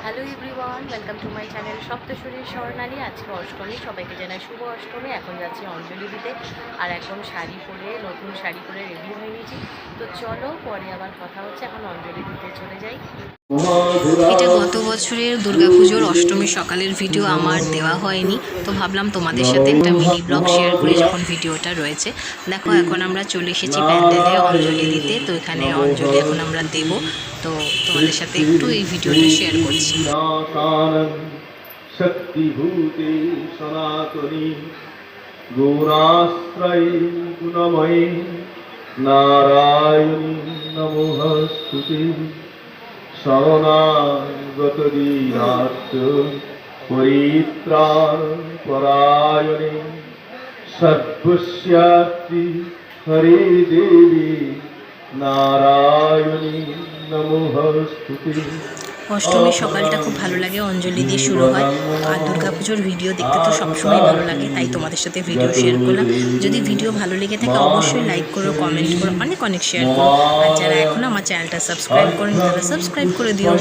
Hello everyone, welcome to my channel সপ্তশ্বরীর স্বর্ণালী। আজকে অষ্টমী, সবাইকে জানাই শুভ অষ্টমী। এখন যাচ্ছি অঞ্জলি দিতে, আর এখন শাড়ি পরে, নতুন শাড়ি পরে রেডি হয়ে নিয়েছি। তো চলো, পরে আবার কথা হচ্ছে। এখন অঞ্জলি দিতে চলে যাই। এটা গত বছরের দুর্গাপুজোর অষ্টমীর সকালের ভিডিও আমার দেওয়া হয়নি, তো ভাবলাম তোমাদের সাথে একটা মিনি ব্লগ শেয়ার করি যখন ভিডিওটা রয়েছে। দেখো, এখন আমরা চলে এসেছি প্যান্ডেলে অঞ্জলি দিতে। তো এখানে অঞ্জলি এখন আমরা দেব, তো তোমাদের সাথে একটু এই ভিডিওটা শেয়ার করছি। শক্তিভূতে সনাতনী গুণাশ্রয়ী গুণময়ী নারায়ণী নমস্তুতে। শরণাগত দীনার্থ পরিত্রাণ পরায়ণে সর্বস্যার্থী হরে দেবী নারায়ণী নমস্তুতে। অষ্টমীর সকালটা খুব ভালো লাগে, অঞ্জলি দিয়ে শুরু হয়। আর দুর্গাপুজোর ভিডিও দেখতে তো সবসময় ভালো লাগে, তাই তোমাদের সাথে ভিডিও শেয়ার করলাম। যদি ভিডিও ভালো লেগে থাকে অবশ্যই লাইক করো, কমেন্ট করো, অনেক অনেক শেয়ার করো। আর যারা এখনও আমার চ্যানেলটা সাবস্ক্রাইব করেনি তারা সাবস্ক্রাইব করে দিও।